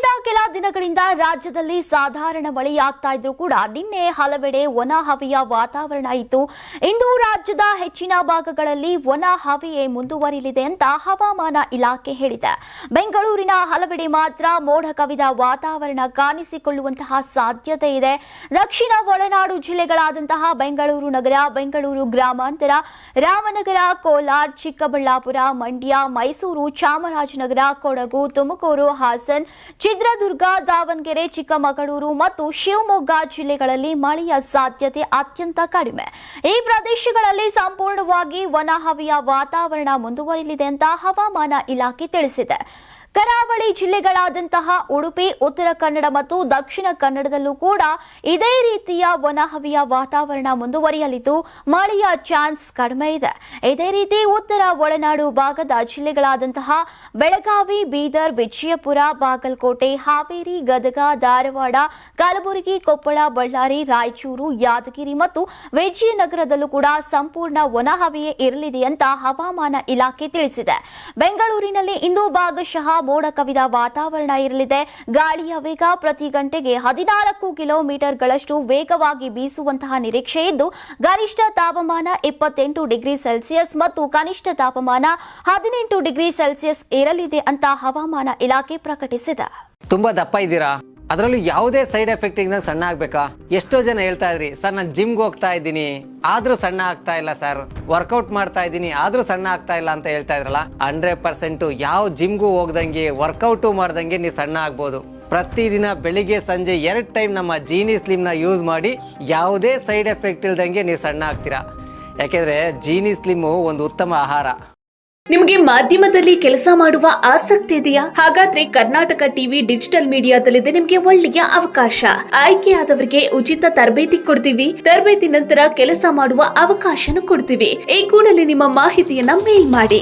ಕಳೆದ ಕೆಲ ದಿನಗಳಿಂದ ರಾಜ್ಯದಲ್ಲಿ ಸಾಧಾರಣ ಮಳೆಯಾಗ್ತಾ ಇದ್ರೂ ಕೂಡ ನಿನ್ನೆ ಹಲವೆಡೆ ಒಣ ಹವೆಯ ವಾತಾವರಣ ಇತ್ತು. ಇಂದು ರಾಜ್ಯದ ಹೆಚ್ಚಿನ ಭಾಗಗಳಲ್ಲಿ ಒಣ ಹವೆಯೇ ಮುಂದುವರಿಯಲಿದೆ ಅಂತ ಹವಾಮಾನ ಇಲಾಖೆ ಹೇಳಿದೆ. ಬೆಂಗಳೂರಿನ ಹಲವೆಡೆ ಮಾತ್ರ ಮೋಡ ಕವಿದ ವಾತಾವರಣ ಕಾಣಿಸಿಕೊಳ್ಳುವಂತಹ ಸಾಧ್ಯತೆ ಇದೆ. ದಕ್ಷಿಣ ಒಳನಾಡು ಜಿಲ್ಲೆಗಳಾದಂತಹ ಬೆಂಗಳೂರು ನಗರ, ಬೆಂಗಳೂರು ಗ್ರಾಮಾಂತರ, ರಾಮನಗರ, ಕೋಲಾರ, ಚಿಕ್ಕಬಳ್ಳಾಪುರ, ಮಂಡ್ಯ, ಮೈಸೂರು, ಚಾಮರಾಜನಗರ, ಕೊಡಗು, ತುಮಕೂರು, ಹಾಸನ್, ಚಿತ್ರದುರ್ಗ, ದಾವಣಗೆರೆ, ಚಿಕ್ಕಮಗಳೂರು ಮತ್ತು ಶಿವಮೊಗ್ಗ ಜಿಲ್ಲೆಗಳಲ್ಲಿ ಮಳೆಯ ಸಾಧ್ಯತೆ ಅತ್ಯಂತ ಕಡಿಮೆ. ಈ ಪ್ರದೇಶಗಳಲ್ಲಿ ಸಂಪೂರ್ಣವಾಗಿ ಒಣ ಹವೆಯ ವಾತಾವರಣ ಮುಂದುವರಿಯಲಿದೆ ಅಂತ ಹವಾಮಾನ ಇಲಾಖೆ ತಿಳಿಸಿದೆ. ಕರಾವಳಿ ಜಿಲ್ಲೆಗಳಾದಂತಹ ಉಡುಪಿ, ಉತ್ತರ ಕನ್ನಡ ಮತ್ತು ದಕ್ಷಿಣ ಕನ್ನಡದಲ್ಲೂ ಕೂಡ ಇದೇ ರೀತಿಯ ಒಣ ಹವೆಯ ವಾತಾವರಣ ಮುಂದುವರಿಯಲಿದ್ದು ಮಳೆಯ ಚಾನ್ಸ್ ಕಡಿಮೆ ಇದೆ. ಇದೇ ರೀತಿ ಉತ್ತರ ಒಳನಾಡು ಭಾಗದ ಜಿಲ್ಲೆಗಳಾದಂತಹ ಬೆಳಗಾವಿ, ಬೀದರ್, ವಿಜಯಪುರ, ಬಾಗಲಕೋಟೆ, ಹಾವೇರಿ, ಗದಗ, ಧಾರವಾಡ, ಕಲಬುರಗಿ, ಕೊಪ್ಪಳ, ಬಳ್ಳಾರಿ, ರಾಯಚೂರು, ಯಾದಗಿರಿ ಮತ್ತು ವಿಜಯನಗರದಲ್ಲೂ ಕೂಡ ಸಂಪೂರ್ಣ ಒಣ ಹವೆಯೇ ಇರಲಿದೆ ಅಂತ ಹವಾಮಾನ ಇಲಾಖೆ ತಿಳಿಸಿದೆ. ಬೆಂಗಳೂರಿನಲ್ಲಿ ಇಂದು ಭಾಗಶಃ ಮೋಡ ಕವಿದ ವಾತಾವರಣ ಇರಲಿದೆ. ಗಾಳಿಯ ವೇಗ ಪ್ರತಿ ಗಂಟೆಗೆ 14 ಕಿಲೋಮೀಟರ್ಗಳಷ್ಟು ವೇಗವಾಗಿ ಬೀಸುವಂತಹ ನಿರೀಕ್ಷೆ ಇದ್ದು ಗರಿಷ್ಠ ತಾಪಮಾನ 28 ಡಿಗ್ರಿ ಸೆಲ್ಸಿಯಸ್ ಮತ್ತು ಕನಿಷ್ಠ ತಾಪಮಾನ 18 ಡಿಗ್ರಿ ಸೆಲ್ಸಿಯಸ್ ಇರಲಿದೆ ಅಂತ ಹವಾಮಾನ ಇಲಾಖೆ ಪ್ರಕಟಿಸಿದೆ. ತುಂಬಾ ದಪ್ಪ ಇದ್ದೀರಾ? ಅದರಲ್ಲೂ ಯಾವುದೇ ಸೈಡ್ ಎಫೆಕ್ಟ್ ಇಂದ ಸಣ್ಣ ಆಗ್ಬೇಕಾ? ಎಷ್ಟೋ ಜನ ಹೇಳ್ತಾ ಇದ್ರಿ, ಸರ್ ನಾನು ಜಿಮ್ಗೆ ಹೋಗ್ತಾ ಇದ್ದೀನಿ ಆದ್ರೂ ಸಣ್ಣ ಆಗ್ತಾ ಇಲ್ಲ, ಸರ್ ವರ್ಕೌಟ್ ಮಾಡ್ತಾ ಇದ್ದೀನಿ ಆದ್ರೂ ಸಣ್ಣ ಆಗ್ತಾ ಇಲ್ಲ ಅಂತ ಹೇಳ್ತಾ ಇದ್ರಲ್ಲ. 100% ಯಾವ ಜಿಮ್ಗೂ ಹೋಗ್ದಂಗೆ ವರ್ಕೌಟು ಮಾಡ್ದಂಗೆ ನೀವು ಸಣ್ಣ ಆಗ್ಬೋದು. ಪ್ರತಿದಿನ ಬೆಳಿಗ್ಗೆ ಸಂಜೆ 2 ಟೈಮ್ ನಮ್ಮ ಜೀನಿ ಸ್ಲಿಮ್ ನ ಯೂಸ್ ಮಾಡಿ ಯಾವುದೇ ಸೈಡ್ ಎಫೆಕ್ಟ್ ಇಲ್ದಂಗೆ ನೀವು ಸಣ್ಣ ಆಗ್ತೀರಾ. ಯಾಕೆಂದ್ರೆ ಜೀನಿ ಸ್ಲಿಮ್ ಒಂದು ಉತ್ತಮ ಆಹಾರ. ನಿಮಗೆ ಮಾಧ್ಯಮದಲ್ಲಿ ಕೆಲಸ ಮಾಡುವ ಆಸಕ್ತಿ ಇದೆಯಾ? ಹಾಗಾದ್ರೆ ಕರ್ನಾಟಕ ಟಿವಿ ಡಿಜಿಟಲ್ ಮೀಡಿಯಾದಲ್ಲಿದೆ ನಿಮಗೆ ಒಳ್ಳೆಯ ಅವಕಾಶ. ಆಯ್ಕೆಯಾದವರಿಗೆ ಉಚಿತ ತರಬೇತಿ ಕೊಡ್ತೀವಿ. ತರಬೇತಿ ನಂತರ ಕೆಲಸ ಮಾಡುವ ಅವಕಾಶನೂ ಕೊಡ್ತೀವಿ. ಈ ಕೂಡಲೇ ನಿಮ್ಮ ಮಾಹಿತಿಯನ್ನ ಮೇಲ್ ಮಾಡಿ.